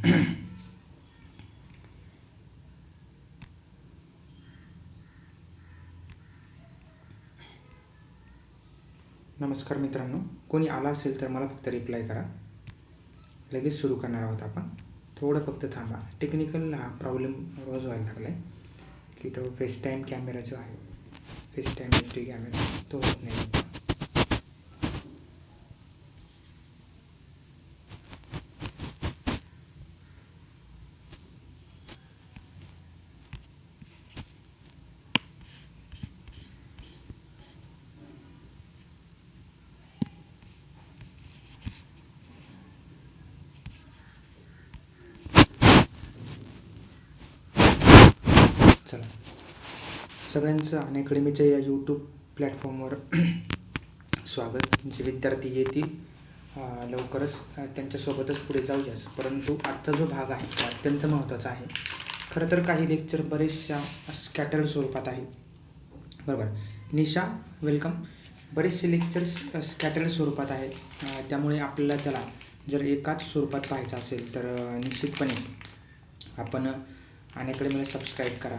नमस्कार मित्रांनो, कोणी आला असेल तर मला फक्त रिप्लाय करा. लगेच सुरू करणार आहोत आपण. थोडं फक्त थांबा. टेक्निकल हा प्रॉब्लेम रोज व्हायला लागला आहे की तो फेस टाईम कॅमेरा जो आहे, फेस टाईम HD कॅमेरा तो होत नाही. चला, सगळ्यांचं अनअकॅडमीच्या या यूट्यूब प्लॅटफॉर्मवर स्वागत. जे विद्यार्थी येतील लवकरच त्यांच्यासोबतच पुढे जाऊयाच. परंतु आजचा जो भाग आहे तो अत्यंत महत्त्वाचा आहे. खरं तर काही लेक्चर बरेचशा स्कॅटर्ड स्वरूपात आहे, बरोबर. निशा वेलकम. बरेचसे लेक्चर्स स्कॅटर्ड स्वरूपात आहेत, त्यामुळे आपल्याला त्याला जर एकाच स्वरूपात पाहायचं असेल तर निश्चितपणे आपण अनअकॅडमीला सबस्क्राईब करा.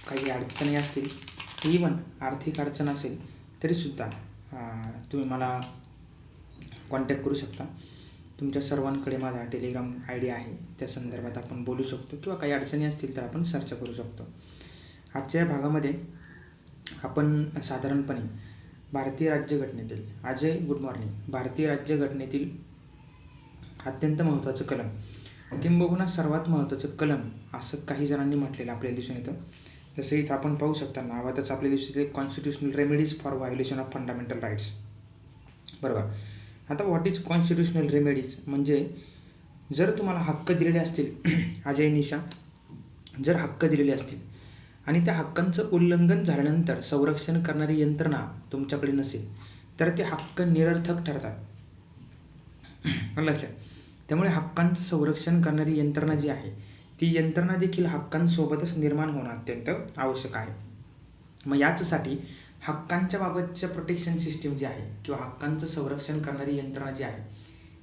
काही अडचणी असतील, इवन आर्थिक अडचण असेल तरीसुद्धा तुम्ही मला कॉन्टॅक्ट करू शकता. तुमच्या सर्वांकडे माझा टेलिग्राम ID आहे, त्या संदर्भात आपण बोलू शकतो किंवा काही अडचणी असतील तर आपण चर्चा करू शकतो. आजच्या या भागामध्ये आपण साधारणपणे भारतीय राज्यघटनेतील अजय गुड मॉर्निंग भारतीय राज्यघटनेतील अत्यंत महत्त्वाचं कलम, किंबहुना सर्वात महत्त्वाचं कलम असं काही जणांनी म्हटलेलं आपल्याला दिसून येतं. जसं इथं आपण पाहू शकता, नावातच आपल्या दिसून येते constitutional remedies for violation of fundamental rights, बरोबर. आता व्हॉट इज कॉन्स्टिट्युशनल रेमेडीज म्हणजे जर तुम्हाला हक्क दिलेले असतील अजय निशा, जर हक्क दिलेले असतील आणि त्या हक्कांचं उल्लंघन झाल्यानंतर संरक्षण करणारी यंत्रणा तुमच्याकडे नसेल तर ते हक्क निरर्थक ठरतात, लक्षात. त्यामुळे हक्कांचं संरक्षण करणारी यंत्रणा जी आहे ती यंत्रणा देखील हक्कांसोबतच निर्माण होणं अत्यंत आवश्यक आहे. मग याचसाठी हक्कांच्या बाबतच्या प्रोटेक्शन सिस्टीम जी आहे किंवा हक्कांचं संरक्षण करणारी यंत्रणा जी आहे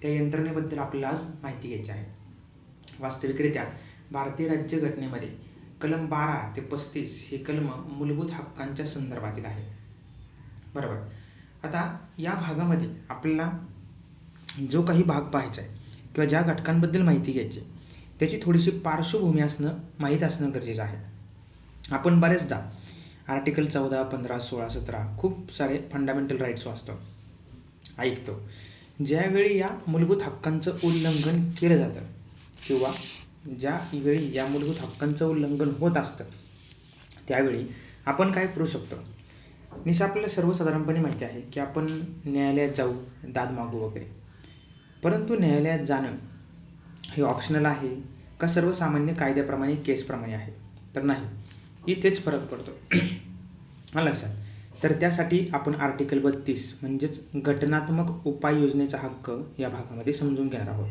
त्या यंत्रणेबद्दल आपल्याला आज माहिती घ्यायची आहे. वास्तविकरित्या भारतीय राज्यघटनेमध्ये कलम 12 ते 35 हे कलम मूलभूत हक्कांच्या संदर्भातील आहे, बरोबर. आता या भागामध्ये आपल्याला जो काही भाग पाहायचा आहे किंवा ज्या घटकांबद्दल माहिती घ्यायची त्याची थोडीशी पार्श्वभूमी माहीत असणं गरजेचं आहे. आपण बरेचदा आर्टिकल 14, 15, 16, 17 खूप सारे फंडामेंटल राईट्स वाचतो, ऐकतो. ज्यावेळी या मूलभूत हक्कांचं उल्लंघन केलं जातं किंवा ज्यावेळी या मूलभूत हक्कांचं उल्लंघन होत असतं त्यावेळी आपण काय करू शकतो. निशा, आपल्याला सर्वसाधारणपणे माहिती आहे की आपण न्यायालयात जाऊ, दाद मागू वगैरे. परंतु न्यायालयात जाणं हे ऑप्शनल आहे का सर्वसामान्य कायद्याप्रमाणे केसप्रमाणे आहे? तर नाही, इथेच फरक पडतो. लक्षात. तर त्यासाठी आपण आर्टिकल 32 म्हणजेच घटनात्मक उपाययोजनेचा हक्क या भागामध्ये समजून घेणार आहोत.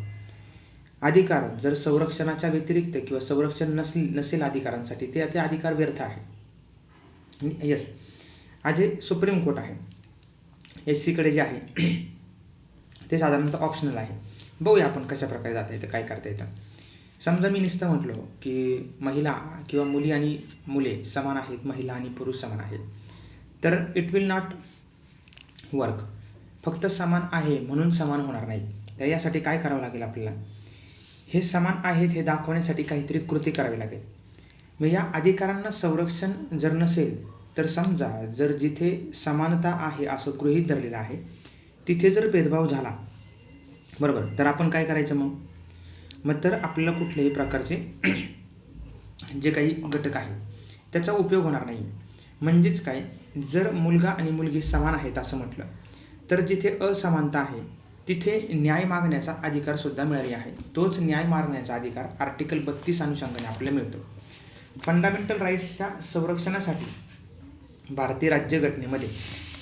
अधिकार जर संरक्षणाच्या व्यतिरिक्त किंवा संरक्षण नसेल अधिकारांसाठी ते अधिकार व्यर्थ आहे. यस, अजय सुप्रीम कोर्ट आहे, SCकडे जे आहे ते साधारणतः ऑप्शनल आहे. बघूया आपण कशा प्रकारे जाता येतं, काय करता येतं. समजा मी नुसतं म्हटलो की महिला किंवा मुली आणि मुले समान आहेत, महिला आणि पुरुष समान आहेत, तर इट विल नॉट वर्क. फक्त समान आहे म्हणून समान होणार नाही. तर यासाठी काय करावं लागेल आपल्याला, हे समान आहेत हे दाखवण्यासाठी काहीतरी कृती करावी लागेल. मग या अधिकारांना संरक्षण जर नसेल तर समजा जर जिथे समानता आहे असं गृहीत धरलेलं आहे तिथे जर भेदभाव झाला, बरोबर, तर आपण काय करायचं मग तर आपल्याला कुठल्याही प्रकारचे जे काही घटक आहे त्याचा उपयोग होणार नाही. म्हणजेच काय, जर मुलगा आणि मुलगी समान आहेत असं म्हटलं तर जिथे असमानता आहे तिथे न्याय मागण्याचा अधिकारसुद्धा मिळाला आहे. तोच न्याय मागण्याचा अधिकार आर्टिकल 32 अनुषंगाने आपल्याला मिळतो. फंडामेंटल राईट्सच्या संरक्षणासाठी भारतीय राज्यघटनेमध्ये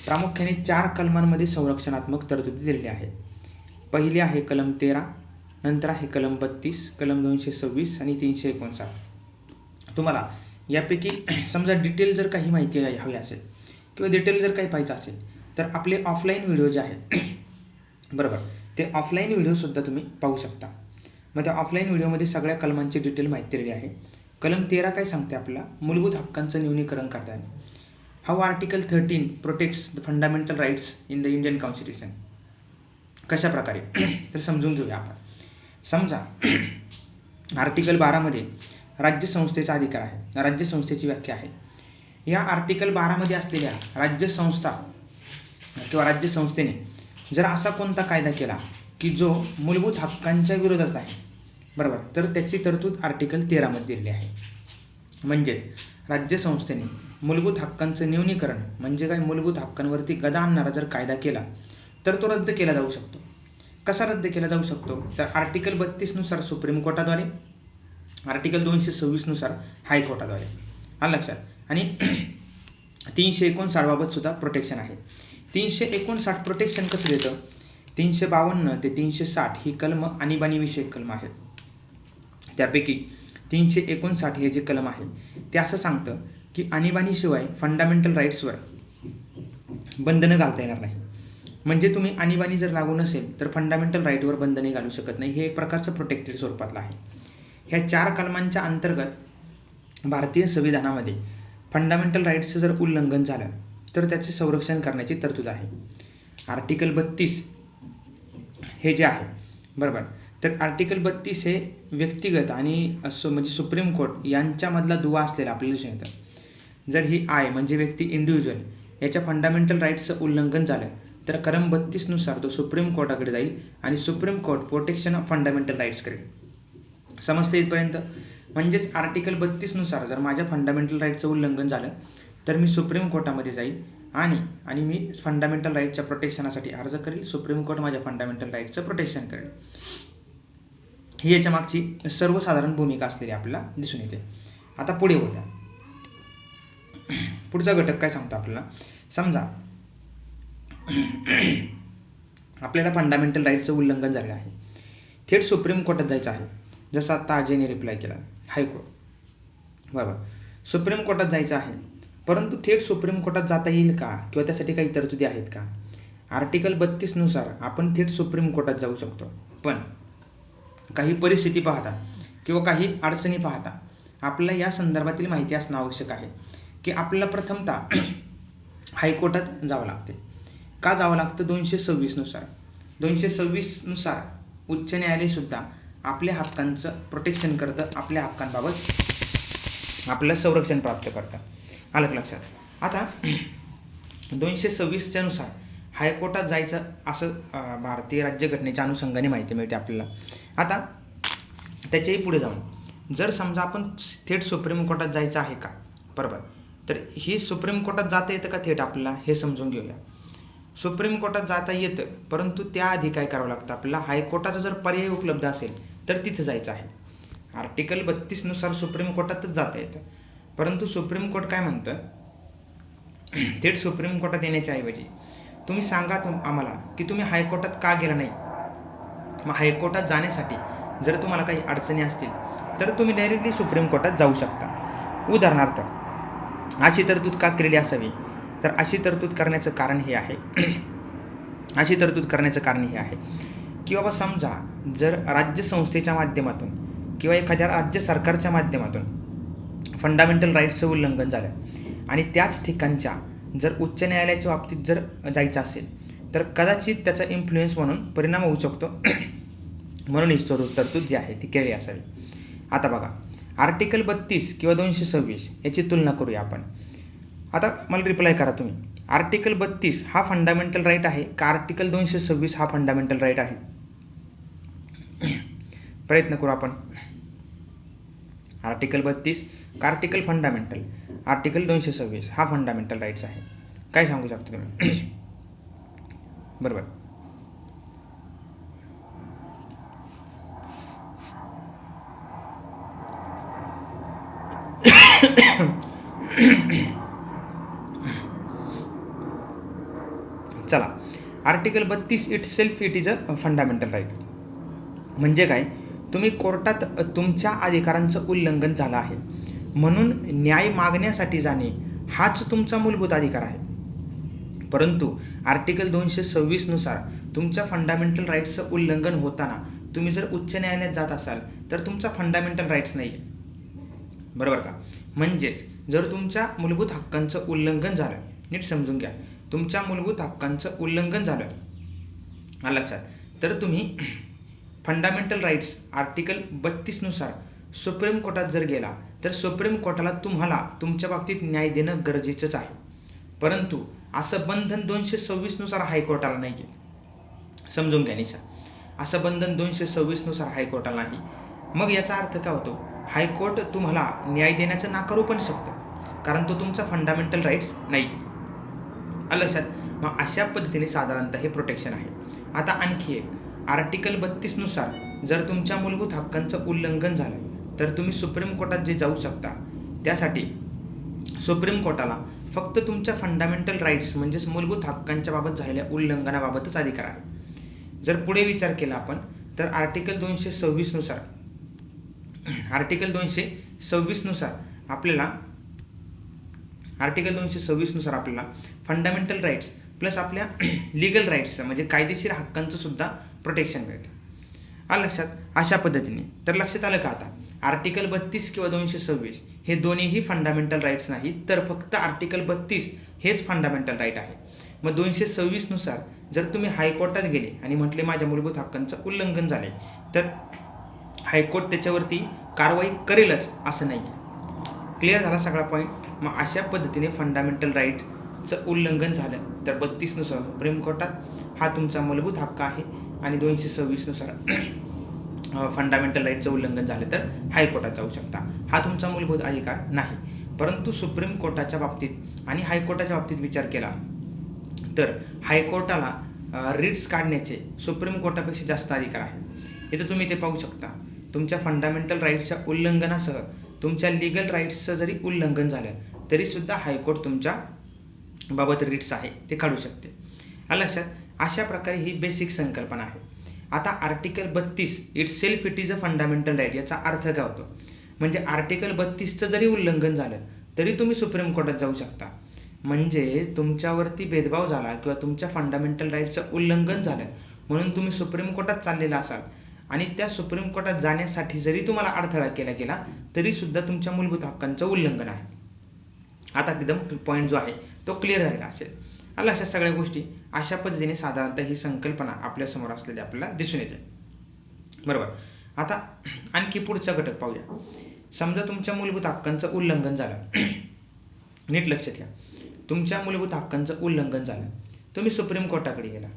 प्रामुख्याने 4 कलमांमध्ये संरक्षणात्मक तरतुदी दिलेल्या आहेत. पहिली आहे कलम 13, नंतर आहे कलम 32, कलम 226 आणि 359. तुम्हाला यापैकी समजा डिटेल जर काही माहिती हवी असेल किंवा डिटेल जर काही पाहिजे असेल तर आपले ऑफलाईन व्हिडिओ जे आहेत, बरोबर, ते ऑफलाईन व्हिडिओसुद्धा तुम्ही पाहू शकता. मग त्या ऑफलाईन व्हिडिओमध्ये सगळ्या कलमांची डिटेल माहिती दिलेली आहे. कलम 13 काय सांगते आपल्याला, मूलभूत हक्कांचं न्यूनीकरण करता येणे. How article 13 protects the fundamental rights in the Indian constitution. कशा प्रकारे तर समजून घेऊया आपण. समजा आर्टिकल 12मध्ये राज्यसंस्थेचा अधिकार आहे, राज्यसंस्थेची व्याख्या आहे. या आर्टिकल 12मध्ये असलेल्या राज्यसंस्था किंवा राज्यसंस्थेने जर असा कोणता कायदा केला की जो मूलभूत हक्कांच्या विरोधात आहे, बरोबर, तर त्याची तरतूद आर्टिकल 13मध्ये दिलेली आहे. म्हणजेच राज्यसंस्थेने मूलभूत हक्कांचं न्यूनीकरण म्हणजे काय, मूलभूत हक्कांवरती गदा आणणारा जर कायदा केला तर तो रद्द केला जाऊ शकतो. कसा रद्द केला जाऊ शकतो, तर आर्टिकल 32नुसार सुप्रीम कोर्टाद्वारे, आर्टिकल 226नुसार हायकोर्टाद्वारे. आलं लक्षात. आणि 359 बाबत सुद्धा प्रोटेक्शन आहे. 359 प्रोटेक्शन कसं देतं, 352 ते 360 ही कलम आणीबाणीविषयक कलम आहेत. त्यापैकी 359 हे जे कलम आहे ते असं सांगतं की आणीबाणीशिवाय फंडामेंटल राईट्सवर बंधनं घालता येणार नाही. म्हणजे तुम्ही आणीबाणी जर लागू नसेल तर फंडामेंटल राईटवर बंधने घालू शकत नाही. हे एक प्रकारचं प्रोटेक्टेड स्वरूपातलं आहे. ह्या 4 कलमांच्या अंतर्गत भारतीय संविधानामध्ये फंडामेंटल राईट्सचं जर उल्लंघन झालं तर त्याचे संरक्षण करण्याची तरतूद आहे. आर्टिकल 32 हे जे आहे, बरोबर, तर आर्टिकल 32 हे व्यक्तिगत आणि म्हणजे सुप्रीम कोर्ट यांच्यामधला दुवा असलेला आपल्याला दिसून येतं. जर ही म्हणजे व्यक्ती इंडिव्हिज्युअल याच्या फंडामेंटल राईट्सचं उल्लंघन झालं तर कलम 32नुसार तो सुप्रीम कोर्टाकडे जाईल आणि supreme court protection of fundamental rights करेल. समजते इथपर्यंत. म्हणजेच आर्टिकल 32नुसार जर माझ्या फंडामेंटल राईटचं उल्लंघन झालं तर मी सुप्रीम कोर्टामध्ये जाईल आणि मी फंडामेंटल राईटच्या प्रोटेक्शनासाठी अर्ज करेल. सुप्रीम कोर्ट माझ्या फंडामेंटल राईटचं प्रोटेक्शन करेल. ही याच्या मागची सर्वसाधारण भूमिका असलेली आपल्याला दिसून येते. आता पुढे बोलूया. पुढचा घटक काय सांगतो आपल्याला. समजा आपल्याला फंडामेंटल राईटचं उल्लंघन झालेलं आहे, थेट सुप्रीम कोर्टात जायचं आहे. जसं आत्ता अजयने रिप्लाय केला, हायकोर्ट, बरोबर, सुप्रीम कोर्टात जायचं आहे. परंतु थेट सुप्रीम कोर्टात जाता येईल का, किंवा त्यासाठी काही तरतुदी आहेत का. आर्टिकल 32नुसार आपण थेट सुप्रीम कोर्टात जाऊ शकतो. पण काही परिस्थिती पाहता किंवा काही अडचणी पाहता आपल्याला या संदर्भातील माहिती असणं आवश्यक आहे की आपल्याला प्रथमतः हायकोर्टात जावं लागते. का जावं लागतं, 226नुसार. 226नुसार उच्च न्यायालयसुद्धा आपल्या हक्कांचं प्रोटेक्शन करतं, आपल्या हक्कांबाबत आपल्याला संरक्षण प्राप्त करतं. आलं लक्षात. आता 226च्या नुसार हायकोर्टात जायचं असं भारतीय राज्यघटनेच्या अनुषंगाने माहिती मिळते आपल्याला. आता त्याच्याही पुढे जाऊन जर समजा आपण थेट सुप्रीम कोर्टात जायचं आहे का, बरोबर, तर ही सुप्रीम कोर्टात जाता येतं का थेट आपल्याला हे समजून घेऊया. सुप्रीम कोर्टात जाता येतं, परंतु त्याआधी काय करावं लागतं आपल्याला, हायकोर्टाचा जर पर्याय उपलब्ध असेल तर तिथं जायचं आहे. आर्टिकल 32नुसार सुप्रीम कोर्टातच जाता येतं, परंतु सुप्रीम कोर्ट काय म्हणतं, थेट सुप्रीम कोर्टात येण्याच्या ऐवजी तुम्ही सांगा आम्हाला की तुम्ही हायकोर्टात का गेला नाही. मग हायकोर्टात जाण्यासाठी जर तुम्हाला काही अडचणी असतील तर तुम्ही डायरेक्टली सुप्रीम कोर्टात जाऊ शकता. उदाहरणार्थ अशी तरतूद का केलेली असावी, तर अशी तरतूद करण्याचं कारण हे आहे की बाबा समजा जर राज्यसंस्थेच्या माध्यमातून किंवा एखाद्या राज्य सरकारच्या माध्यमातून फंडामेंटल राईट्सचं उल्लंघन झालं आणि त्याच ठिकाणच्या जर उच्च न्यायालयाच्या बाबतीत जर जायचं असेल तर कदाचित त्याचा इन्फ्लुएन्स म्हणून परिणाम होऊ शकतो. म्हणून ही तरतूद जी आहे ती केली असावी. आता बघा, आर्टिकल 32 किंवा 226 याची तुलना करूया आपण. आता मला रिप्लाय करा तुम्ही, आर्टिकल 32 हा फंडामेंटल राईट आहे का आर्टिकल 226 हा फंडामेंटल राईट आहे. प्रयत्न करू आपण. आर्टिकल 32 का आर्टिकल फंडामेंटल, आर्टिकल 226 हा फंडामेंटल राईट्स आहे. काय सांगू शकता तुम्ही, बरोबर. चला, article 32 it is a fundamental right. म्हणजे काय, तुम्ही कोर्टात तुमच्या अधिकारांचं उल्लंघन झालं आहे म्हणून न्याय मागण्यासाठी जाणे हाच तुमचा मूलभूत अधिकार आहे. परंतु आर्टिकल 226नुसार तुमच्या फंडामेंटल राईट्सचं उल्लंघन होताना तुम्ही जर उच्च न्यायालयात जात असाल तर तुमचा फंडामेंटल राईट्स नाही आहे, बरोबर का? म्हणजेच जर तुमच्या मूलभूत हक्कांचं उल्लंघन झालं, नीट समजून घ्या, तुमच्या मूलभूत हक्कांचं उल्लंघन झालं आलं लक्षात, तर तुम्ही फंडामेंटल राईट्स आर्टिकल 32 नुसार सुप्रीम कोर्टात जर गेला तर सुप्रीम कोर्टाला तुम्हाला तुमच्या बाबतीत न्याय देणं गरजेचंच आहे. परंतु असं बंधन 226 नुसार हायकोर्टाला नाही आहे, समजून घ्या निशा. असं बंधन 226 नुसार हायकोर्टाला नाही. मग याचा अर्थ काय होतो, हायकोर्ट तुम्हाला न्याय देण्याचं नाकारू पण शकतं, कारण तो तुमचा फंडामेंटल राईट्स नाही आहे. आलं लक्षात. मग अशा पद्धतीने साधारणतः हे प्रोटेक्शन आहे. आता आणखी एक, आर्टिकल 32 नुसार जर तुमच्या मूलभूत हक्कांचं उल्लंघन झालं तर तुम्ही सुप्रीम कोर्टात जे जाऊ शकता, त्यासाठी सुप्रीम कोर्टाला फक्त तुमच्या फंडामेंटल राईट्स म्हणजेच मूलभूत हक्कांच्या बाबत झालेल्या उल्लंघनाबाबतच अधिकार आहे. जर पुढे विचार केला आपण तर आर्टिकल 226 नुसार आपल्याला फंडामेंटल राईट्स प्लस आपल्या लिगल राईट्सचं म्हणजे कायदेशीर हक्कांचं सुद्धा प्रोटेक्शन मिळतं. आलं लक्षात. अशा पद्धतीने तर लक्षात आलं का आता, आर्टिकल 32 किंवा 226 हे दोन्हीही फंडामेंटल राईट्स नाहीत, तर फक्त आर्टिकल 32 हेच फंडामेंटल राईट आहे. मग 226 नुसार जर तुम्ही हायकोर्टात गेले आणि म्हटले माझ्या मूलभूत हक्कांचं उल्लंघन झाले, तर हायकोर्ट त्याच्यावरती कारवाई करेलच असं नाही आहे. क्लिअर झाला सगळा पॉईंट. मग अशा पद्धतीने फंडामेंटल राईटचं उल्लंघन झालं तर 32 नुसार सुप्रीम कोर्टात हा तुमचा मूलभूत हक्क आहे, आणि 226 नुसार फंडामेंटल राईटचं उल्लंघन झालं तर हायकोर्टात जाऊ शकता. हा तुमचा मूलभूत अधिकार नाही. परंतु सुप्रीम कोर्टाच्या बाबतीत आणि हायकोर्टाच्या बाबतीत विचार केला तर हायकोर्टाला रिट्स काढण्याचे सुप्रीम कोर्टापेक्षा जास्त अधिकार आहे. इथं तुम्ही ते पाहू शकता. तुमच्या फंडामेंटल राईट्सच्या उल्लंघनासह तुमच्या लिगल राईट्सचं जरी उल्लंघन झालं तरीसुद्धा हायकोर्ट तुमच्या बाबत रिट्स आहे ते काढू शकते. आलं लक्षात. अशा प्रकारे ही बेसिक संकल्पना आहे. आता article 32 it is a fundamental right. याचा अर्थ काय होतो, म्हणजे आर्टिकल 32चं जरी उल्लंघन झालं तरी तुम्ही सुप्रीम कोर्टात जाऊ शकता. म्हणजे तुमच्यावरती भेदभाव झाला किंवा तुमच्या फंडामेंटल राईटचं उल्लंघन झालं म्हणून तुम्ही सुप्रीम कोर्टात चाललेला असाल आणि त्या सुप्रीम कोर्टात जाण्यासाठी जरी तुम्हाला अडथळा केला गेला तरीसुद्धा तुमच्या मूलभूत हक्कांचं उल्लंघन आहे. आता एकदम पॉईंट जो आहे तो क्लिअर झालेला असेल. आला अशा सगळ्या गोष्टी अशा पद्धतीने साधारणतः ही संकल्पना आपल्यासमोर असलेली आपल्याला दिसून येते, बरोबर. आता आणखी पुढचा घटक पाहूया. समजा तुमच्या मूलभूत हक्कांचं उल्लंघन झालं, नीट लक्षात घ्या, तुमच्या मूलभूत हक्कांचं उल्लंघन झालं, तुम्ही सुप्रीम कोर्टाकडे गेला.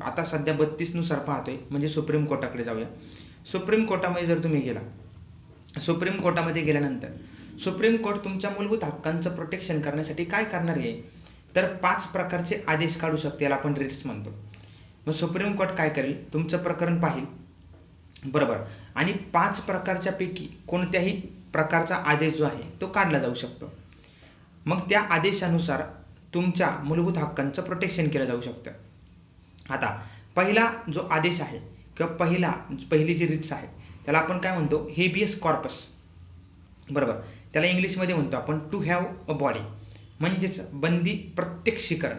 आता सध्या 32 नुसार पाहतोय म्हणजे सुप्रीम कोर्टाकडे जाऊया. सुप्रीम कोर्टामध्ये जर तुम्ही गेला, सुप्रीम कोर्टामध्ये गेल्यानंतर सुप्रीम कोर्ट तुमच्या मूलभूत हक्कांचं प्रोटेक्शन करण्यासाठी काय करणार आहे, तर 5 प्रकारचे आदेश काढू शकते, याला आपण रिट्स म्हणतो. मग सुप्रीम कोर्ट काय करेल, तुमचं प्रकरण पाहिल, बरोबर, आणि 5 प्रकारच्यापैकी कोणत्याही प्रकारचा आदेश जो आहे तो काढला जाऊ शकतो. मग त्या आदेशानुसार तुमच्या मूलभूत हक्कांचं प्रोटेक्शन केलं जाऊ शकतं. आता पहिला जो आदेश आहे किंवा पहिली जी रिट्स आहे त्याला आपण काय म्हणतो, हेबियस कॉर्पस, बरोबर. त्याला इंग्लिशमध्ये म्हणतो आपण टू हॅव अ बॉडी, म्हणजेच बंदी प्रत्यक्षीकरण.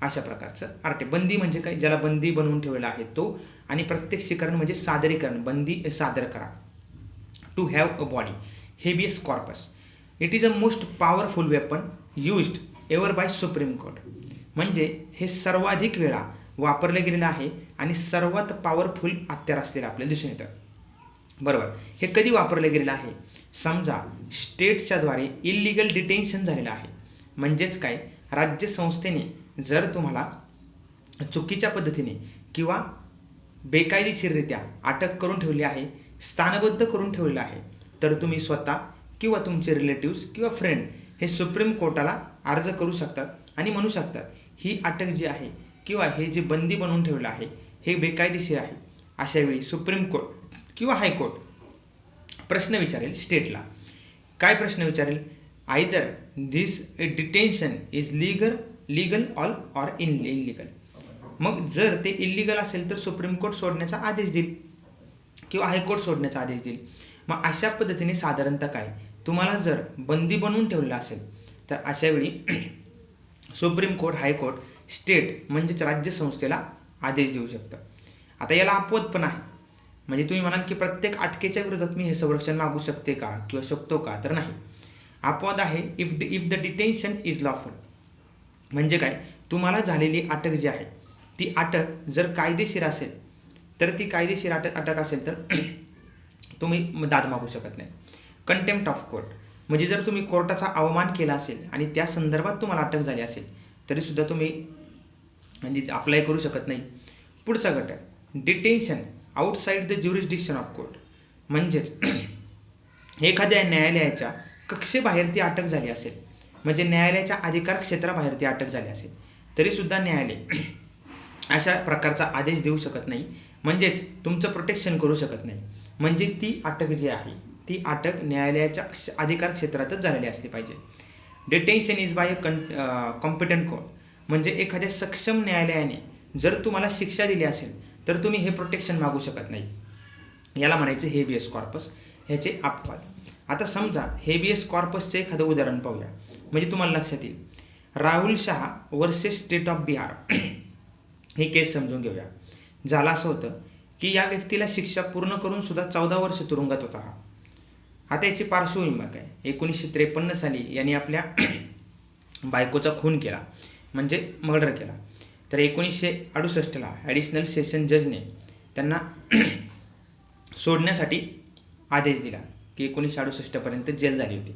अशा प्रकारचं बंदी म्हणजे काय, ज्याला बंदी बनवून ठेवलेला आहे तो, आणि प्रत्यक्षीकरण म्हणजे सादरीकरण, बंदी सादर करा. To have a body, habeas corpus. It is a most powerful weapon used ever by supreme court. म्हणजे हे सर्वाधिक वेळा वापरलं गेलेलं आहे आणि सर्वात पॉवरफुल हत्यार असलेलं आपल्याला दिसून येतं, बरोबर. हे कधी वापरलं गेलेलं आहे, समजा स्टेटच्याद्वारे इल्लिगल डिटेन्शन झालेलं आहे. म्हणजेच काय, राज्यसंस्थेने जर तुम्हाला चुकीच्या पद्धतीने किंवा बेकायदेशीररित्या अटक करून ठेवली आहे, स्थानबद्ध करून ठेवलेलं आहे, तर तुम्ही स्वतः किंवा तुमचे रिलेटिव्स किंवा फ्रेंड हे सुप्रीम कोर्टाला अर्ज करू शकतात आणि म्हणू शकतात ही अटक जी आहे किंवा हे जे बंदी बनवून ठेवलं आहे हे बेकायदेशीर आहे. अशावेळी सुप्रीम कोर्ट किंवा हायकोर्ट प्रश्न विचारेल स्टेटला. काय प्रश्न विचारेल, either this detention is legal or illegal. मग जर ते इल्लिगल असेल तर सुप्रीम कोर्ट सोडण्याचा आदेश देईल किंवा हायकोर्ट सोडण्याचा आदेश देईल. मग अशा पद्धतीने साधारणतः काय, तुम्हाला जर बंदी बनवून ठेवलं असेल तर अशावेळी सुप्रीम कोर्ट, हायकोर्ट, स्टेट म्हणजेच राज्यसंस्थेला आदेश देऊ शकतं. आता याला अपवाद पण आहे. म्हणजे तुम्ही म्हणाल की प्रत्येक अटकेच्या विरोधात मी हे संरक्षण मागू शकते का किंवा शकतो का, तर नाही. अपवाद आहे if the detention is lawful. म्हणजे काय, तुम्हाला झालेली अटक जी आहे ती अटक जर कायदेशीर असेल तर ती कायदेशीर अटक असेल तर तुम्ही दाद मागू शकत नाही. कंटेम्प्ट ऑफ कोर्ट म्हणजे जर तुम्ही कोर्टाचा अवमान केला असेल आणि त्या संदर्भात तुम्हाला अटक झाली असेल तरीसुद्धा तुम्ही म्हणजे अप्लाय करू शकत नाही. पुढचा घटक detention outside the jurisdiction of court. म्हणजेच एखाद्या न्यायालयाच्या कक्षेबाहेर ती अटक झाली असेल, म्हणजे न्यायालयाच्या अधिकार क्षेत्राबाहेर ती अटक झाली असेल तरीसुद्धा न्यायालय अशा प्रकारचा आदेश देऊ शकत नाही, म्हणजेच तुमचं प्रोटेक्शन करू शकत नाही. म्हणजे ती अटक जी आहे ती अटक न्यायालयाच्या अधिकार क्षेत्रातच झालेली असली पाहिजे. Detention is by competent court. म्हणजे एखाद्या सक्षम न्यायालयाने जर तुम्हाला शिक्षा दिली असेल तर तुम्ही हे प्रोटेक्शन मागू शकत नाही. याला म्हणायचं हेबियस कॉर्पस. ह्याचे अपवाद. आता समजा हेबियस कॉर्पसचं एखादं उदाहरण पाहूया म्हणजे तुम्हाला लक्षात येईल. Rahul Shah versus state of Bihar ही केस समजून घेऊया. झालं असं होतं की या व्यक्तीला शिक्षा पूर्ण करून सुद्धा 14 वर्ष तुरुंगात होता हा. आता याची पार्श्वभूमी काय, 1953 साली यांनी आपल्या बायकोचा खून केला म्हणजे मर्डर केला. तर 1968ला ॲडिशनल सेशन जजने त्यांना सोडण्यासाठी आदेश दिला की 1968पर्यंत जेल झाली होती.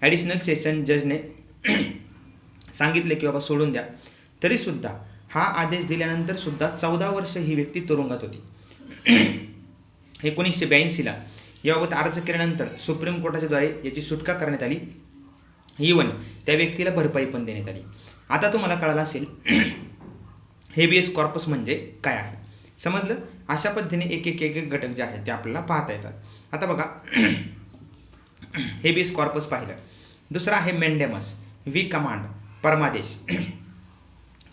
ॲडिशनल सेशन जजने सांगितले की बाबा सोडून द्या, तरीसुद्धा हा आदेश दिल्यानंतर सुद्धा 14 वर्ष ही व्यक्ती तुरुंगात होती. 1982ला याबाबत अर्ज केल्यानंतर सुप्रीम कोर्टाच्या द्वारे याची सुटका करण्यात आली. इवन त्या व्यक्तीला भरपाई पण देण्यात आली. आता तुम्हाला कळालं असेल हेबियस कॉर्पस म्हणजे काय आहे. समजलं. अशा पद्धतीने एक एक घटक जे आहेत ते आपल्याला पाहता येतात. आता बघा हेबियस कॉर्पस पाहिलं. दुसरा आहे मेंडेमस, वी कमांड, परमादेश.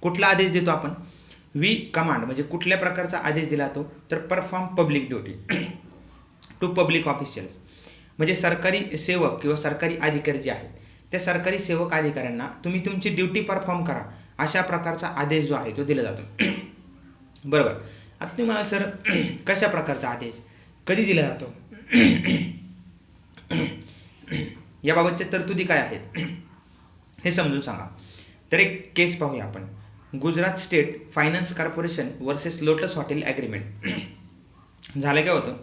कुठला आदेश देतो आपण, वी कमांड म्हणजे कुठल्या प्रकारचा आदेश दिला जातो तर perform public duty to public officials. म्हणजे सरकारी सेवक किंवा सरकारी अधिकारी जे आहेत त्या सरकारी सेवक अधिकाऱ्यांना तुम्ही तुमची ड्युटी परफॉर्म करा अशा प्रकारचा आदेश जो आहे तो दिला जातो. बरोबर. आता तुम्ही मला सर कशा प्रकारचा आदेश कधी दिला जातो याबाबतच्या तरतुदी काय आहेत हे समजून सांगा. तर एक केस पाहूया आपण. Gujarat state finance corporation versus lotus hotel agreement. झालं काय होतं,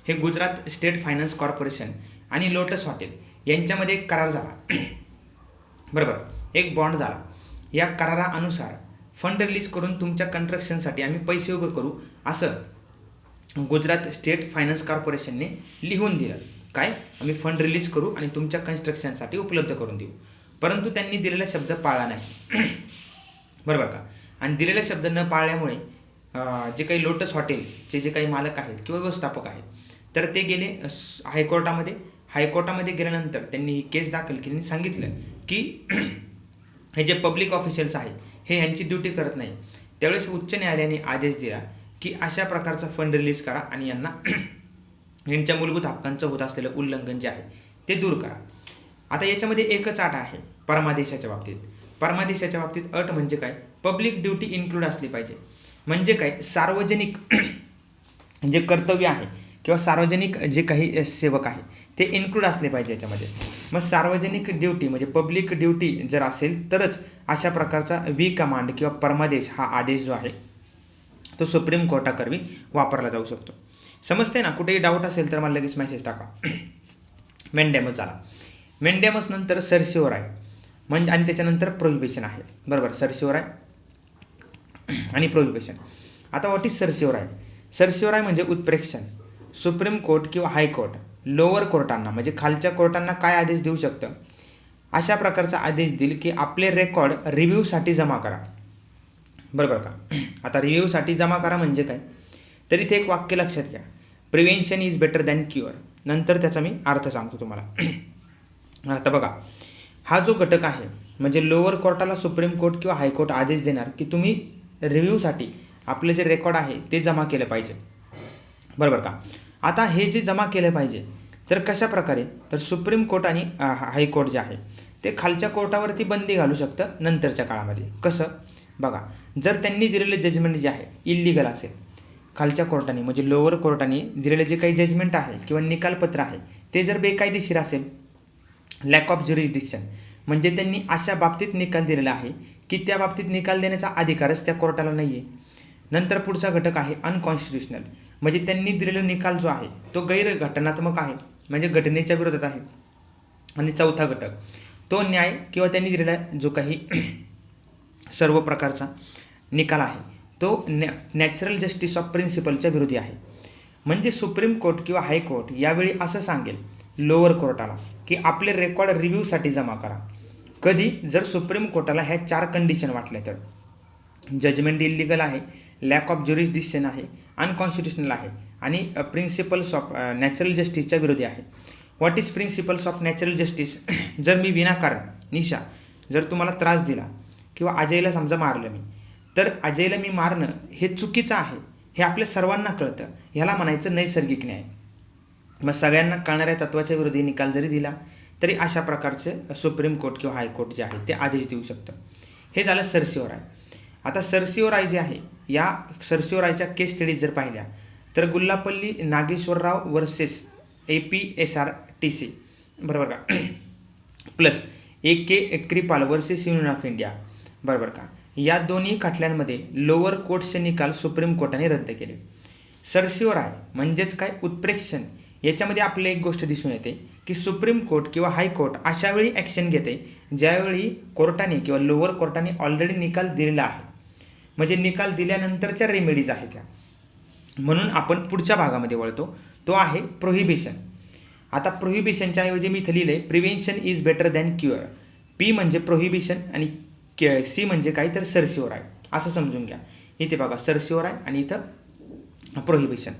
हे गुजरात स्टेट फायनान्स कॉर्पोरेशन आणि लोटस हॉटेल यांच्यामध्ये एक करार झाला. बरोबर. एक बॉन्ड झाला. या करारानुसार फंड रिलीज करून तुमच्या कन्स्ट्रक्शनसाठी आम्ही पैसे उभे करू असं गुजरात स्टेट फायनान्स कॉर्पोरेशनने लिहून दिलं. काय, आम्ही फंड रिलीज करू आणि तुमच्या कन्स्ट्रक्शनसाठी उपलब्ध करून देऊ. परंतु त्यांनी दिलेला शब्द पाळला नाही. बरोबर का. आणि दिलेला शब्द न पाळल्यामुळे जे काही लोटस हॉटेलचे जे काही मालक आहेत किंवा व्यवस्थापक आहेत तर ते गेले हायकोर्टामध्ये गेल्यानंतर त्यांनी ही केस दाखल केली आणि सांगितलं की हे जे पब्लिक ऑफिशियल्स आहेत हे यांची ड्युटी करत नाही. त्यावेळेस उच्च न्यायालयाने आदेश दिला की अशा प्रकारचा फंड रिलीज करा आणि यांना यांच्या मूलभूत हक्कांचं होत असलेलं उल्लंघन जे आहे ते दूर करा. आता याच्यामध्ये एकच अट आहे परमादेशाच्या बाबतीत. परमादेशाच्या बाबतीत अट म्हणजे काय, पब्लिक ड्युटी इन्क्लूड असली पाहिजे. म्हणजे काय, सार्वजनिक जे कर्तव्य आहे किंवा सार्वजनिक जे काही सेवक आहे ते इन्क्लूड असले पाहिजे याच्यामध्ये. मग सार्वजनिक ड्युटी म्हणजे पब्लिक ड्युटी जर असेल तरच अशा प्रकारचा वी कमांड किंवा परमादेश हा आदेश जो आहे तो सुप्रीम कोर्टाकरवी वापरला जाऊ शकतो. समजते ना. कुठेही डाऊट असेल तर मला लगेच मेसेज टाका. मेंडेमस झाला. मेंडेमस नंतर सर्शिओर आहे म्हणजे आणि त्याच्यानंतर प्रोहिबिशन आहे. बरोबर. सर्शिओर आहे आणि प्रोहिबिशन. आता व्हॉट इज सर्शिओर आहे. सर्शिओर आहे म्हणजे उत्प्रेक्षण. सुप्रीम कोर्ट किंवा हायकोर्ट लोअर कोर्टांना म्हणजे खालच्या कोर्टांना काय आदेश देऊ शकतं, अशा प्रकारचा आदेश देईल की आपले रेकॉर्ड रिव्ह्यूसाठी जमा करा. बरोबर का. आता रिव्ह्यूसाठी जमा करा म्हणजे काय, तर इथे एक वाक्य लक्षात घ्या, prevention is better than cure. नंतर त्याचा मी अर्थ सांगतो तुम्हाला. आता बघा हा जो घटक आहे म्हणजे लोअर कोर्टाला सुप्रीम कोर्ट किंवा हायकोर्ट आदेश देणार की तुम्ही रिव्ह्यूसाठी आपले जे रेकॉर्ड आहे ते जमा केलं पाहिजे. बरोबर का. आता हे जे जमा केलं पाहिजे तर कशा प्रकारे, तर सुप्रीम कोर्ट आणि हायकोर्ट जे आहे ते खालच्या कोर्टावरती बंदी घालू शकतं नंतरच्या काळामध्ये. कसं बघा, जर त्यांनी दिलेलं जजमेंट जे आहे इल्लिगल असेल, खालच्या कोर्टाने म्हणजे लोअर कोर्टाने दिलेलं जे काही जजमेंट आहे किंवा निकालपत्र आहे ते जर बेकायदेशीर असेल, लॅक ऑफ ज्युरिस्डिक्शन म्हणजे त्यांनी अशा बाबतीत निकाल दिलेला आहे की त्या बाबतीत निकाल देण्याचा अधिकारच त्या कोर्टाला नाही आहे. नंतर पुढचा घटक आहे अनकॉन्स्टिट्युशनल म्हणजे त्यांनी दिलेला निकाल जो आहे तो गैरघटनात्मक आहे म्हणजे घटनेच्या विरोधात आहे. आणि चौथा घटक तो न्याय किंवा त्यांनी दिलेला जो काही सर्व प्रकारचा निकाल आहे तो नॅचरल जस्टिस ऑफ प्रिन्सिपलच्या विरोधी आहे. म्हणजे सुप्रीम कोर्ट किंवा हायकोर्ट यावेळी असं सांगेल लोअर कोर्टाला की आपले रेकॉर्ड रिव्ह्यूसाठी जमा करा. कधी जर सुप्रीम कोर्टाला ह्या 4 कंडिशन वाटल्या तर जजमेंट इल्लिगल आहे, लॅक ऑफ ज्युरिस्डिक्शन आहे, अनकॉन्स्टिट्युशनल आहे आणि प्रिन्सिपल्स ऑफ नॅचरल जस्टिसच्या विरोधी आहे. What is principles of natural justice? जर मी विनाकारण निशा जर तुम्हाला त्रास दिला किंवा अजयला समजा मारलं मी, तर अजयला मी मारणं हे चुकीचं आहे हे आपल्या सर्वांना कळतं, ह्याला म्हणायचं नैसर्गिक न्याय. मग सगळ्यांना कळणाऱ्या तत्त्वाच्या विरोधी निकाल जरी दिला तरी अशा प्रकारचे सुप्रीम कोर्ट किंवा हायकोर्ट जे आहे ते आदेश देऊ शकतं. हे झालं सर्सिओराय. आता सर्सिओराय जे आहे या सर्सिओरायच्या केस स्टडीज जर पाहिल्या तर गुल्लापल्ली नागेश्वरराव वर्सेस APSRTC बरोबर का, plus AK Kripal versus Union of India बरोबर का, या दोन्ही खटल्यांमध्ये लोअर कोर्टचे निकाल सुप्रीम कोर्टाने रद्द केले. सर्सिओराय म्हणजेच काय उत्प्रेक्षण, याच्यामध्ये आपल्याला एक गोष्ट दिसून येते की सुप्रीम कोर्ट किंवा हायकोर्ट अशावेळी ॲक्शन घेते ज्यावेळी कोर्टाने किंवा लोअर कोर्टाने ऑलरेडी निकाल दिलेला आहे, म्हणजे निकाल दिल्यानंतरच्या रेमेडीज आहेत त्या. म्हणून आपण पुढच्या भागामध्ये वळतो, तो आहे प्रोहिबिशन. आता प्रोहिबिशनच्या ऐवजी मी इथं लिहिलं आहे prevention is better than cure. P म्हणजे प्रोहिबिशन आणि C म्हणजे काय तर सर्सिओराय असं समजून घ्या. इथे बघा सर्सिओराय आणि इथं प्रोहिबिशन.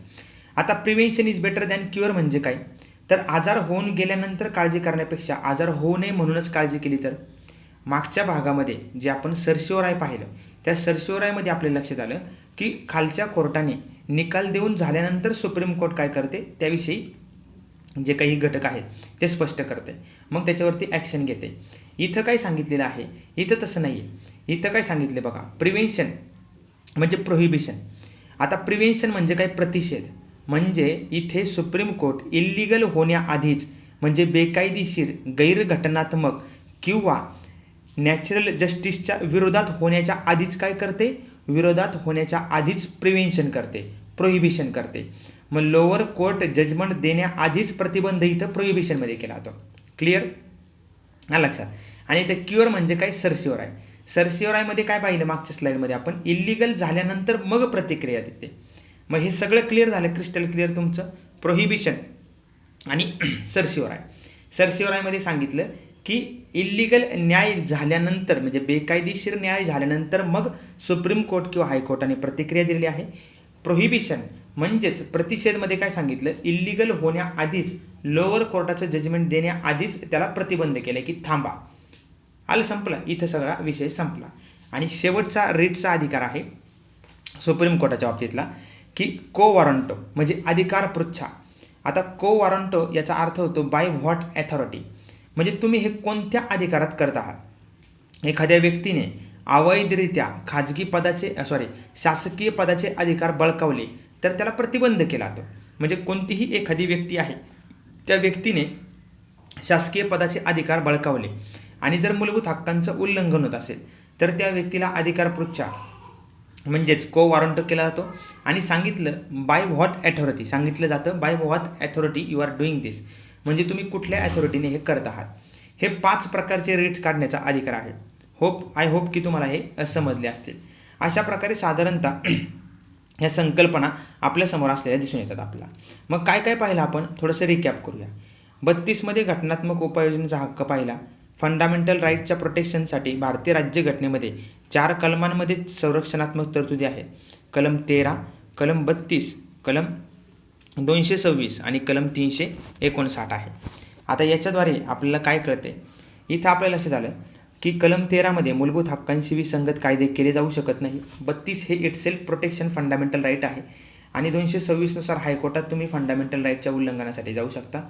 आता prevention is better than cure म्हणजे काय, तर आजार होऊन गेल्यानंतर काळजी करण्यापेक्षा आजार होऊ नये म्हणूनच काळजी केली तर. मागच्या भागामध्ये जे आपण सर्सिओराय पाहिलं त्या सर्सिओरायमध्ये आपल्या लक्षात आलं की खालच्या कोर्टाने निकाल देऊन झाल्यानंतर सुप्रीम कोर्ट काय करते त्याविषयी जे काही घटक आहेत ते स्पष्ट करते, मग त्याच्यावरती ॲक्शन घेते. इथं काय सांगितलेलं आहे, इथं तसं नाही आहे. इथं काय सांगितले बघा, प्रिव्हेन्शन म्हणजे प्रोहिबिशन. आता प्रिव्हेन्शन म्हणजे काय, प्रतिषेध. म्हणजे इथे सुप्रीम कोर्ट इल्लिगल होण्याआधीच म्हणजे बेकायदेशीर गैरघटनात्मक किंवा नॅचरल जस्टिसच्या विरोधात होण्याच्या आधीच काय करते, विरोधात होण्याच्या आधीच प्रिव्हेन्शन करते, प्रोहिबिशन करते. मग लोअर कोर्ट जजमेंट देण्याआधीच प्रतिबंध इथं प्रोहिबिशनमध्ये केला होता. क्लिअर हा लक्षात. आणि इथं क्युअर म्हणजे काय, सर्सिओराय. सर्सिओरायमध्ये काय पाहिलं मागच्या स्लाईडमध्ये आपण, इल्लिगल झाल्यानंतर मग प्रतिक्रिया देते. मग हे सगळं क्लिअर झालं, क्रिस्टल क्लिअर तुमचं. प्रोहिबिशन आणि सर्सिओराय. सर्सिओरायमध्ये सांगितलं की इल्लिगल न्याय झाल्यानंतर म्हणजे बेकायदेशीर न्याय झाल्यानंतर मग सुप्रीम कोर्ट किंवा हायकोर्टाने प्रतिक्रिया दिलेली आहे. प्रोहिबिशन म्हणजेच प्रतिषेधमध्ये काय सांगितलं, इल्लिगल होण्याआधीच लोअर कोर्टाचं जजमेंट देण्याआधीच त्याला प्रतिबंध केलं की थांबा. आलं, संपलं, इथं सगळा विषय संपला. आणि शेवटचा रिटचा अधिकार आहे सुप्रीम कोर्टाच्या बाबतीतला की को वॉरंटो म्हणजे अधिकार पृच्छा. आता को वॉरंटो याचा अर्थ होतो बाय व्हॉट अथॉरिटी, म्हणजे तुम्ही हे कोणत्या अधिकारात करत आहात. एखाद्या व्यक्तीने अवैधरित्या शासकीय पदाचे अधिकार बळकावले तर त्याला प्रतिबंध केला जातो. म्हणजे कोणतीही एखादी व्यक्ती आहे त्या व्यक्तीने शासकीय पदाचे अधिकार बळकावले आणि जर मूलभूत हक्कांचं उल्लंघन होत असेल तर त्या व्यक्तीला अधिकार पृच्छा म्हणजेच को वॉरंटो केला जातो. आणि सांगितलं बाय व्हॉट अथॉरिटी, सांगितलं जातं by what authority you are doing this, म्हणजे तुम्ही कुठल्या अथॉरिटीने हे करत आहात. हे 5 प्रकारचे रिट्स काढण्याचा अधिकार आहे. आय होप की तुम्हाला हे समजले असतील. अशा प्रकारे साधारणतः ह्या संकल्पना आपल्यासमोर असलेल्या दिसून येतात आपल्याला. मग काय काय पाहिलं आपण, थोडंसं रिकॅप करूया. 32मध्ये घटनात्मक उपाययोजनेचा हक्क पाहिला. फंडामेंटल राईटच्या प्रोटेक्शनसाठी भारतीय राज्यघटनेमध्ये 4 कलमांमध्ये संरक्षणात्मक तरतुदी आहेत. कलम 13, कलम 32, कलम 226 आणि कलम 359 आहे. आता याच्याद्वारे आपल्याला काय कळते, इथं आपल्या लक्षात आलं की कलम 13मध्ये मूलभूत हक्कांशी विसंगत कायदे केले जाऊ शकत नाही. 32 हे इटसेल्फ प्रोटेक्शन फंडामेंटल राईट आहे आणि 226 नुसार हायकोर्टात तुम्ही फंडामेंटल राईटच्या उल्लंघनासाठी जाऊ शकता.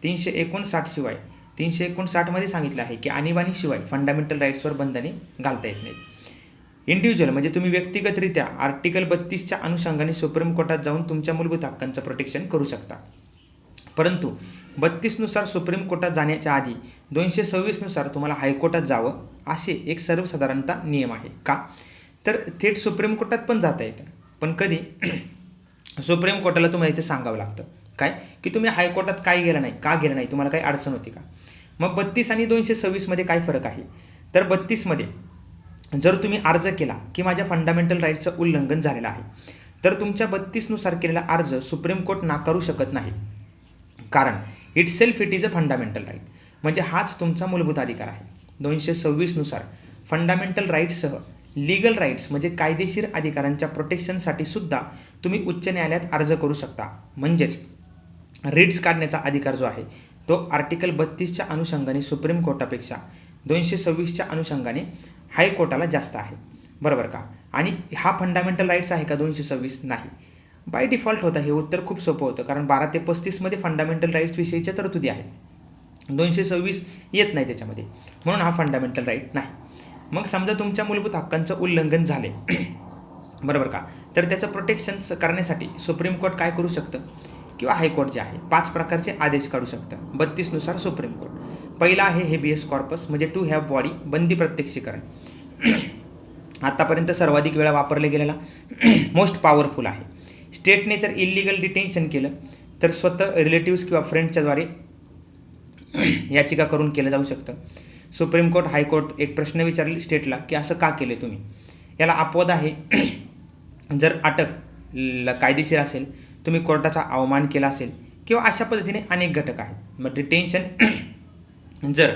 359 शिवाय 359मध्ये सांगितलं आहे की आणीबाणीशिवाय फंडामेंटल राईट्सवर बंधने घालता येत नाहीत. इंडिव्हिज्युअल म्हणजे तुम्ही व्यक्तिगतरित्या आर्टिकल 32च्या अनुषंगाने सुप्रीम कोर्टात जाऊन तुमच्या मूलभूत हक्कांचं प्रोटेक्शन करू शकता. परंतु 32नुसार सुप्रीम कोर्टात जाण्याच्या आधी 226नुसार तुम्हाला हायकोर्टात जावं असे एक सर्वसाधारणतः नियम आहे. का तर थेट सुप्रीम कोर्टात पण जाता येतं, पण कधी सुप्रीम कोर्टाला तुम्हाला इथे सांगावं लागतं काय की तुम्ही हायकोर्टात काय गेलं नाही, का गेलं नाही, तुम्हाला काही अडचण होती का. मग 32 आणि 226मध्ये काय फरक आहे तर 32मध्ये जर तुम्ही अर्ज केला की माझ्या फंडामेंटल राईट्सचं उल्लंघन झालेलं आहे तर तुमच्या 32नुसार केलेला अर्ज सुप्रीम कोर्ट नाकारू शकत नाही, कारण it is a fundamental right, म्हणजे हाच तुमचा मूलभूत अधिकार आहे. 226नुसार फंडामेंटल राईट्ससह लीगल राईट्स म्हणजे कायदेशीर अधिकारांच्या प्रोटेक्शनसाठी सुद्धा तुम्ही उच्च न्यायालयात अर्ज करू शकता. म्हणजेच रिट्स काढण्याचा अधिकार जो आहे तो आर्टिकल 32च्या अनुषंगाने सुप्रीम कोर्टापेक्षा 226च्या अनुषंगाने हायकोर्टाला जास्त आहे, बरोबर का. आणि हा फंडामेंटल राईट्स आहे का 226? नाही. बाय डिफॉल्ट होता हे उत्तर खूप सोपं होतं, कारण 12 ते 35मध्ये फंडामेंटल राईट्स विषयीच्या तरतुदी आहे, 226 येत नाही त्याच्यामध्ये, म्हणून हा फंडामेंटल राईट नाही. मग समजा तुमच्या मूलभूत हक्कांचं उल्लंघन झाले बरोबर का, तर त्याचं प्रोटेक्शन करण्यासाठी सुप्रीम कोर्ट काय करू शकतं किंवा हायकोर्ट जे आहे 5 प्रकारचे आदेश काढू शकतं 32नुसार सुप्रीम कोर्ट. पहिला आहे हेबियस कॉर्पस म्हणजे टू हॅव बॉडी, बंदी प्रत्यक्षीकरण. आत्तापर्यंत सर्वाधिक वेळा वापरले गेलेला मोस्ट पॉवरफुल आहे. स्टेटने जर इलिगल डिटेन्शन केलं तर स्वतः रिलेटिव्स किंवा फ्रेंड्सच्याद्वारे याचिका करून केलं जाऊ शकतं. सुप्रीम कोर्ट हायकोर्ट एक प्रश्न विचारले स्टेटला की असं का केले तुम्ही, याला अपवाद आहे जर अटक कायदेशीर असेल, तुम्ही कोर्टाचा अवमान केला असेल किंवा अशा पद्धतीने अनेक घटक आहेत. मग डिटेन्शन जर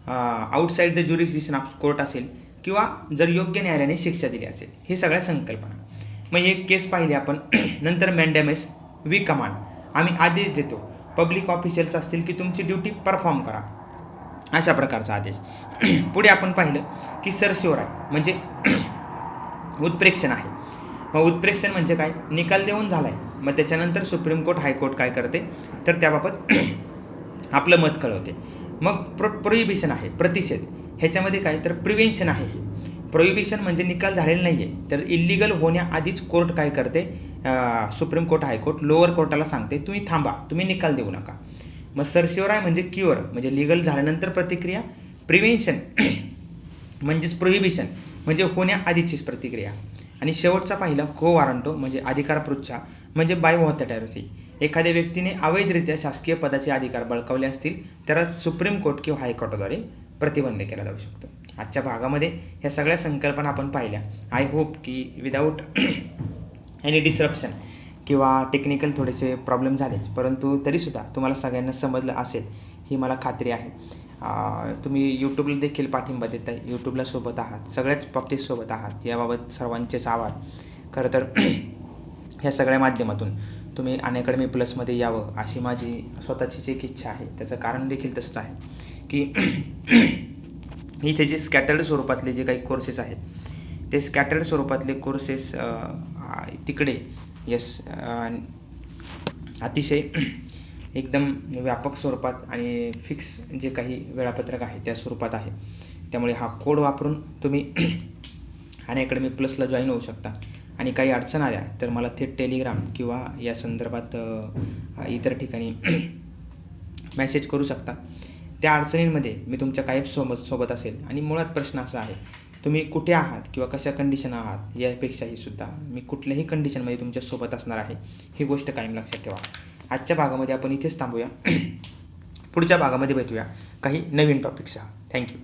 outside the jurisdiction of court असेल किंवा जर योग्य न्यायालयाने शिक्षा दिली असेल, हे सगळ्या संकल्पना. मग एक केस पाहिली आपण. नंतर मॅन्डेमस वी कमांड, आम्ही आदेश देतो पब्लिक ऑफिशियल्स असतील की तुमची ड्युटी परफॉर्म करा, अशा प्रकारचा आदेश. पुढे आपण पाहिलं की सर्शिओर आहे म्हणजे उत्प्रेक्षण आहे. मग उत्प्रेक्षण म्हणजे काय, निकाल देऊन झाला आहे, मग त्याच्यानंतर सुप्रीम कोर्ट हायकोर्ट काय करते तर त्याबाबत आपलं मत कळवते. मग प्रोहिबिशन आहे प्रतिषेध, ह्याच्यामध्ये काय तर प्रिव्हेन्शन आहे. हे प्रोहिबिशन म्हणजे निकाल झालेला नाही आहे तर इलिगल होण्याआधीच कोर्ट काय करते, सुप्रीम कोर्ट हायकोर्ट लोअर कोर्टाला सांगते तुम्ही थांबा, तुम्ही निकाल देऊ नका. मग सर्शिओर आहे म्हणजे क्युअर म्हणजे लिगल झाल्यानंतर प्रतिक्रिया. प्रिव्हेन्शन म्हणजेच प्रोहिबिशन म्हणजे होण्याआधीचीच प्रतिक्रिया. आणि शेवटचा पाहिला को वारंटो म्हणजे अधिकार पृच्छा म्हणजे बाय व्हॉथॅटॅरिटी. एखाद्या व्यक्तीने अवैधरित्या शासकीय पदाचे अधिकार बळकावले असतील तर सुप्रीम कोर्ट किंवा हायकोर्टाद्वारे प्रतिबंध केला जाऊ शकतो. आजच्या भागामध्ये ह्या सगळ्या संकल्पना आपण पाहिल्या. आय होप की विदाऊट एनी डिस्रप्शन किंवा टेक्निकल थोडेसे प्रॉब्लेम झालेच, परंतु तरीसुद्धा तुम्हाला सगळ्यांना समजलं असेल ही मला खात्री आहे. तुम्ही यूट्यूबला देखील पाठिंबा देत आहे, यूट्यूबला सोबत आहात, सगळ्याच बाबतीत सोबत आहात, याबाबत सर्वांचेच आभार. खरं तर ह्या सगळ्या माध्यमातून तुम्ही अनअकॅडमी प्लसमध्ये यावं अशी माझी स्वतःचीच एक इच्छा आहे. त्याचं कारण देखील तसंच आहे की इथे जे स्कॅटर्ड स्वरूपातले जे काही कोर्सेस आहेत ते स्कॅटर्ड स्वरूपातले कोर्सेस तिकडे अतिशय एकदम व्यापक स्वरूपात आणि फिक्स जे काही वेळापत्रक आहे त्या स्वरूपात आहे. त्यामुळे हा कोड वापरून तुम्ही अनअकॅडमी प्लसला जॉईन होऊ शकता. आणि काही अडचण आल्या तर मला थेट टेलिग्राम किंवा या संदर्भात इतर ठिकाणी मेसेज करू शकता. त्या अडचणींमध्ये मी तुमच्या कायम सोबत असेल. आणि मुळात प्रश्न असा आहे तुम्ही कुठे आहात किंवा कशा कंडिशन आहात यापेक्षाही सुद्धा मी कुठल्याही कंडिशनमध्ये तुमच्यासोबत असणार आहे, ही गोष्ट कायम लक्षात ठेवा. आजच्या भागामध्ये आपण इथेच थांबूया. पुढच्या भागामध्ये भेटूया काही नवीन टॉपिकसह. थँक्यू.